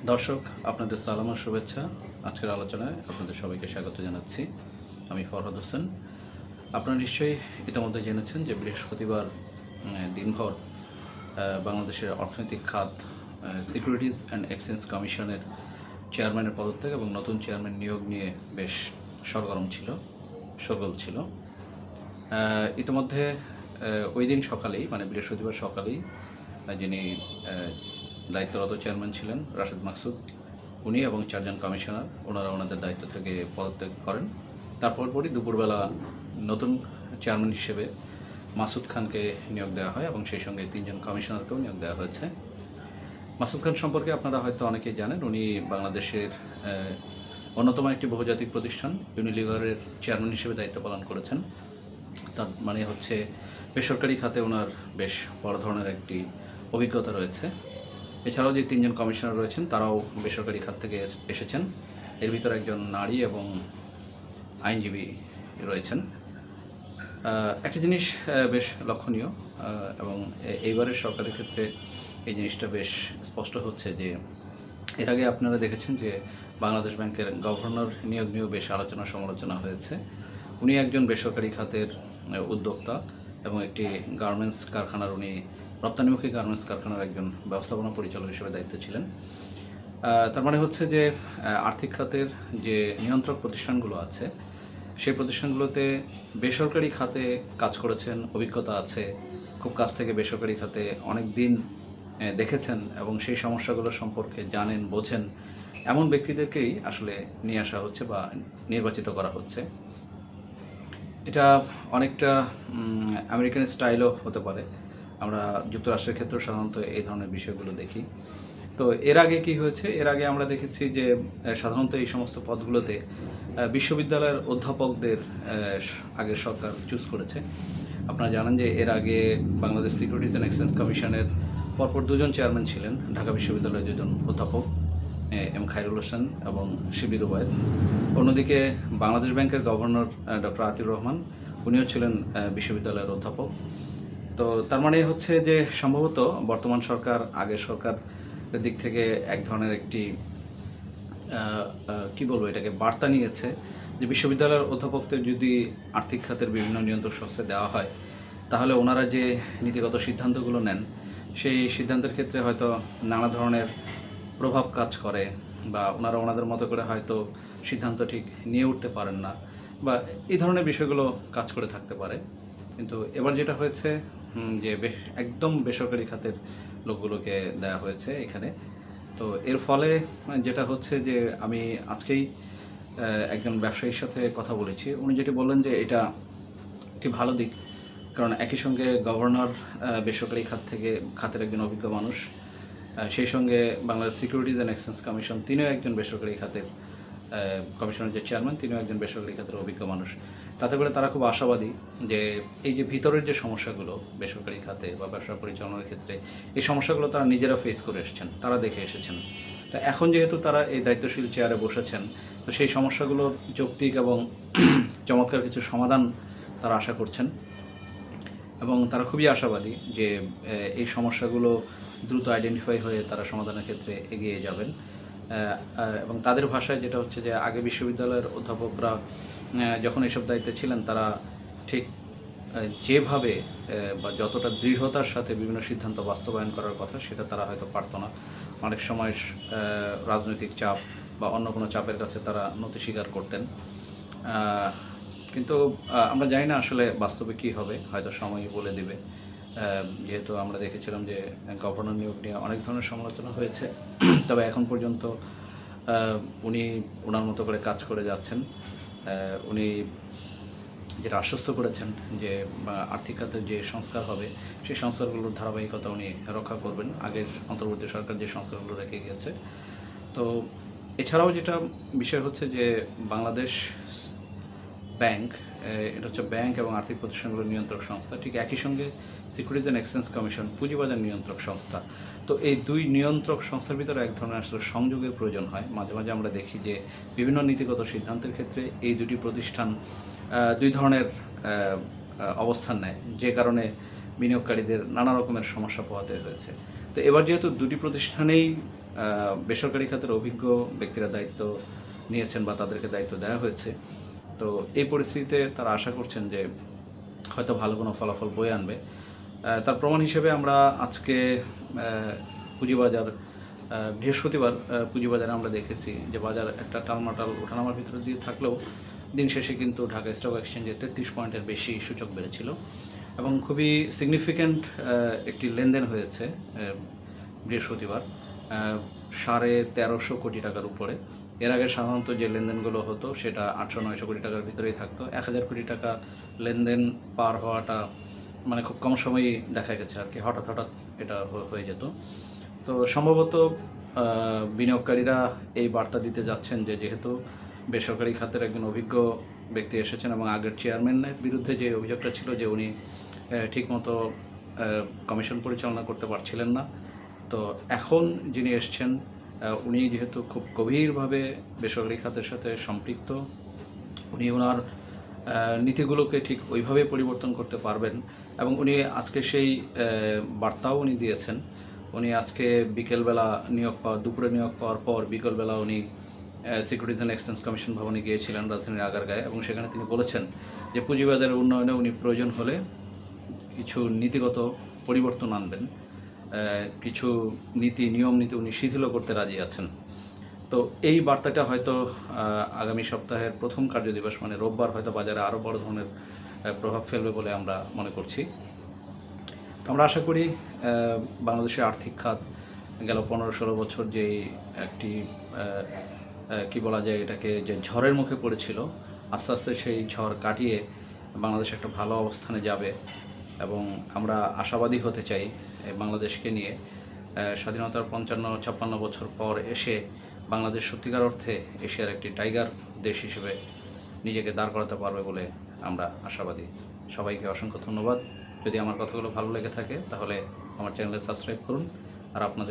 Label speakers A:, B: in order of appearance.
A: দর্শক, আপনাদের সালাম ও শুভেচ্ছা। আজকের আলোচনায় আপনাদের সবাইকে স্বাগত জানাচ্ছি। আমি ফরহাদ হোসেন। আপনারা নিশ্চয়ই ইতিমধ্যে জেনেছেন যে বৃহস্পতিবার দিনভর বাংলাদেশের অর্থনৈতিক খাত সিকিউরিটিজ অ্যান্ড এক্সচেঞ্জ কমিশনের চেয়ারম্যানের পদত্যাগ এবং নতুন চেয়ারম্যান নিয়োগ নিয়ে বেশ শোরগোল ছিল। ইতিমধ্যে ওই দিন সকালেই, মানে বৃহস্পতিবার সকালেই, যিনি দায়িত্বরত চেয়ারম্যান ছিলেন রাশেদ মাকসুদ, উনি এবং 4 জন কমিশনার ওনারা ওনাদের দায়িত্ব থেকে পদত্যাগ করেন। তারপরই দুপুরবেলা নতুন চেয়ারম্যান হিসেবে মাসুদ খানকে নিয়োগ দেওয়া হয় এবং সেই সঙ্গে 3 জন কমিশনারকেও নিয়োগ দেওয়া হয়েছে। মাসুদ খান সম্পর্কে আপনারা হয়তো অনেকেই জানেন। উনি বাংলাদেশের অন্যতম একটি বহুজাতিক প্রতিষ্ঠান ইউনিলিভারের চেয়ারম্যান হিসেবে দায়িত্ব পালন করেছেন। তার মানে হচ্ছে বেসরকারি খাতে ওনার বেশ বড় ধরনের একটি অভিজ্ঞতা রয়েছে। এছাড়াও যে 3 জন কমিশনার রয়েছেন তারাও বেসরকারি খাত থেকে এসেছেন। এর ভিতরে একজন নারী এবং আইনজীবী রয়েছেন। একটা জিনিস বেশ লক্ষণীয় এবং এইবারের সরকারের ক্ষেত্রে এই জিনিসটা বেশ স্পষ্ট হচ্ছে যে এর আগে আপনারা দেখেছেন যে বাংলাদেশ ব্যাংকের গভর্নর নিয়োগ নিয়েও বেশ আলোচনা সমালোচনা হয়েছে। উনি একজন বেসরকারি খাতের উদ্যোক্তা এবং একটি গার্মেন্টস কারখানার রপ্তানিমুখী গার্মেন্টস কারখানার একজন ব্যবস্থাপনা পরিচালক হিসেবে দায়িত্ব ছিলেন। তার মানে হচ্ছে যে আর্থিক খাতের যে নিয়ন্ত্রক প্রতিষ্ঠানগুলো আছে সেই প্রতিষ্ঠানগুলোতে বেসরকারি খাতে কাজ করেছেন, অভিজ্ঞতা আছে, খুব কাছ থেকে বেসরকারি খাতে অনেক দিন দেখেছেন এবং সেই সমস্যাগুলো সম্পর্কে জানেন, বোঝেন, এমন ব্যক্তিদেরকেই আসলে নিয়ে আসা হচ্ছে বা নির্বাচিত করা হচ্ছে। এটা অনেকটা আমেরিকান স্টাইলও হতে পারে। আমরা যুক্তরাষ্ট্রের ক্ষেত্রেও সাধারণত এই ধরনের বিষয়গুলো দেখি। তো এর আগে কি হয়েছে? এর আগে আমরা দেখেছি যে সাধারণত এই সমস্ত পদগুলোতে বিশ্ববিদ্যালয়ের অধ্যাপকদের আগের সরকার চুজ করেছে। আপনারা জানেন যে এর আগে বাংলাদেশ সিকিউরিটিজ অ্যান্ড এক্সচেঞ্জ কমিশনের পরপর 2 জন চেয়ারম্যান ছিলেন ঢাকা বিশ্ববিদ্যালয়ের 2 জন অধ্যাপক, এম খায়রুল হোসেন এবং শিবির ওবায়দ। অন্যদিকে বাংলাদেশ ব্যাংকের গভর্নর ডক্টর আতিউর রহমান, উনিও ছিলেন বিশ্ববিদ্যালয়ের অধ্যাপক। তো তার মানে হচ্ছে যে সম্ভবত বর্তমান সরকার আগের সরকারের দিক থেকে এক ধরনের একটি কি বলবো, এটাকে বার্তা নিয়েছে যে বিশ্ববিদ্যালয়ের অধ্যাপকদের যদি আর্থিক খাতের বিভিন্ন নিয়ন্ত্রক সংস্থায় দেওয়া হয় তাহলে ওনারা যে নীতিগত সিদ্ধান্তগুলো নেন সেই সিদ্ধান্তের ক্ষেত্রে হয়তো নানা ধরনের প্রভাব কাজ করে বা ওনারা ওনাদের মতো করে হয়তো সিদ্ধান্ত ঠিক নিয়ে উঠতে পারেন না বা এই ধরনের বিষয়গুলো কাজ করে থাকতে পারে। কিন্তু এবার যেটা হয়েছে যে একদম বেসরকারি খাতের লোকগুলোকে দেওয়া হয়েছে এখানে। তো এর ফলে যেটা হচ্ছে যে আমি আজকেই একজন ব্যবসায়ীর সাথে কথা বলেছি। উনি যেটি বললেন যে এটা একটি ভালো দিক, কারণ একই সঙ্গে গভর্নর বেসরকারি খাতের একজন অভিজ্ঞ মানুষ, সেই সঙ্গে Bangladesh securities and exchange commission তিনিও একজন বেসরকারি খাতের কমিশনের যে চেয়ারম্যান তিনিও একজন বেসরকারি খাতের অভিজ্ঞ মানুষ। তাতে করে তারা খুব আশাবাদী যে এই যে ভিতরের যে সমস্যাগুলো বেসরকারি খাতে বা ব্যবসা পরিচালনার ক্ষেত্রে, এই সমস্যাগুলো তারা নিজেরা ফেস করে এসেছেন, তারা দেখে এসেছেন। তো এখন যেহেতু তারা এই দায়িত্বশীল চেয়ারে বসেছেন, তো সেই সমস্যাগুলোর যৌক্তিক এবং চমৎকার কিছু সমাধান তারা আশা করছেন এবং তারা খুবই আশাবাদী যে এই সমস্যাগুলো দ্রুত আইডেন্টিফাই হয়ে তারা সমাধানের ক্ষেত্রে এগিয়ে যাবেন। এবং তাদের ভাষায় যেটা হচ্ছে যে আগে বিশ্ববিদ্যালয়ের অধ্যাপকরা যখন এসব দায়িত্বে ছিলেন তারা ঠিক যেভাবে বা যতটা দৃঢ়তার সাথে বিভিন্ন সিদ্ধান্ত বাস্তবায়ন করার কথা সেটা তারা হয়তো পারত না। অনেক সময় রাজনৈতিক চাপ বা অন্য কোনো চাপের কাছে তারা নতি স্বীকার করতেন। কিন্তু আমরা জানি না আসলে বাস্তবে কী হবে, হয়তো সময়ই বলে দেবে। যেহেতু আমরা দেখেছিলাম যে গভর্নর নিয়োগ নিয়ে অনেক ধরনের সমালোচনা হয়েছে, তবে এখন পর্যন্ত উনি ওনার মতো করে কাজ করে যাচ্ছেন। উনি যেটা আশ্বস্ত করেছেন যে আর্থিক খাতের যে সংস্কার হবে সেই সংস্কারগুলোর ধারাবাহিকতা উনি রক্ষা করবেন, আগের অন্তর্বর্তী সরকার যে সংস্কারগুলো রেখে গিয়েছে। তো এছাড়াও যেটা বিষয় হচ্ছে যে বাংলাদেশ ব্যাংক, এটা হচ্ছে ব্যাংক এবং আর্থিক প্রতিষ্ঠানগুলোর নিয়ন্ত্রক সংস্থা, ঠিক একই সঙ্গে সিকিউরিটিজ অ্যান্ড এক্সচেঞ্জ কমিশন পুঁজিবাজার নিয়ন্ত্রক সংস্থা। তো এই দুই নিয়ন্ত্রক সংস্থার ভিতরে এক ধরনের আসলে সংযোগের প্রয়োজন হয়। মাঝে মাঝে আমরা দেখি যে বিভিন্ন নীতিগত সিদ্ধান্তের ক্ষেত্রে এই দুটি প্রতিষ্ঠান দুই ধরনের অবস্থান নেয়, যে কারণে বিনিয়োগকারীদের নানা রকমের সমস্যা পোহাতে হয়েছে। তো এবার যেহেতু দুটি প্রতিষ্ঠানেই বেসরকারি খাতের অভিজ্ঞ ব্যক্তিরা দায়িত্ব নিয়েছেন বা তাদেরকে দায়িত্ব দেওয়া হয়েছে। তো এই পরিস্থিতিতে তারা আশা করছেন যে হয়তো ভালো কোনো ফলাফল বয়ে আনবে। তার প্রমাণ হিসেবে আমরা আজকে পুঁজিবাজার বৃহস্পতিবার পুঁজিবাজারে আমরা দেখেছি যে বাজার একটা টালমাটাল ওঠানামার ভিতরে দিয়ে থাকলেও দিন শেষে কিন্তু ঢাকা স্টক এক্সচেঞ্জে 33 পয়েন্টের বেশি সূচক বেড়েছিল এবং খুবই সিগনিফিক্যান্ট একটি লেনদেন হয়েছে বৃহস্পতিবার 1350 কোটি টাকার উপরে। এর আগে সাধারণত যে লেনদেনগুলো হতো সেটা 800-900 কোটি টাকার ভিতরেই থাকতো। 1000 কোটি টাকা লেনদেন পার হওয়াটা মানে খুব কম সময়ই দেখা গেছে আর কি, হঠাৎ হঠাৎ এটা হয়ে যেত। তো সম্ভবত বিনিয়োগকারীরা এই বার্তা দিতে যাচ্ছেন যে যেহেতু বেসরকারি খাতের একজন অভিজ্ঞ ব্যক্তি এসেছেন এবং আগের চেয়ারম্যানের বিরুদ্ধে যে অভিযোগটা ছিল যে উনি ঠিকমতো কমিশন পরিচালনা করতে পারছিলেন না, তো এখন যিনি এসছেন উনি যেহেতু খুব গভীরভাবে বেসরকারি খাতের সাথে সম্পৃক্ত, উনি ওনার নীতিগুলোকে ঠিক ওইভাবে পরিবর্তন করতে পারবেন এবং উনি আজকে সেই বার্তাও উনি দিয়েছেন। উনি আজকে বিকেলবেলা দুপুরে নিয়োগ পাওয়ার পর বিকেলবেলা উনি সিকিউরিটিজ অ্যান্ড এক্সচেঞ্জ কমিশন ভবনে গিয়েছিলেন রাজধানীর আগারগাঁয়ে এবং সেখানে তিনি বলেছেন যে পুঁজিবাজারের উন্নয়নে উনি প্রয়োজন হলে কিছু নীতিগত পরিবর্তন আনবেন, কিছু নিয়ম নীতি উনি শিথিলও করতে রাজি আছেন। তো এই বার্তাটা হয়তো আগামী সপ্তাহের প্রথম কার্যদিবস মানে রোববার হয়তো বাজারে আরও বড় ধরনের প্রভাব ফেলবে বলে আমরা মনে করছি। তো আমরা আশা করি বাংলাদেশের আর্থিক খাত গেল 15-16 বছর যেই একটি কি বলা যায় এটাকে, যে ঝড়ের মুখে পড়েছিল, আস্তে আস্তে সেই ঝড় কাটিয়ে বাংলাদেশ একটা ভালো অবস্থানে যাবে এবং আমরা আশাবাদী হতে চাই বাংলাদেশকে নিয়ে। স্বাধীনতার 55-56 বছর পর এসে বাংলাদেশ সত্যিকার অর্থে এশিয়ার একটি টাইগার দেশ হিসেবে নিজেকে দাঁড় করাতে পারবে বলে আমরা আশাবাদী। সবাইকে অসংখ্য ধন্যবাদ। যদি আমার কথাগুলো ভালো লেগে থাকে তাহলে আমার চ্যানেলে সাবস্ক্রাইব করুন আর আপনাদের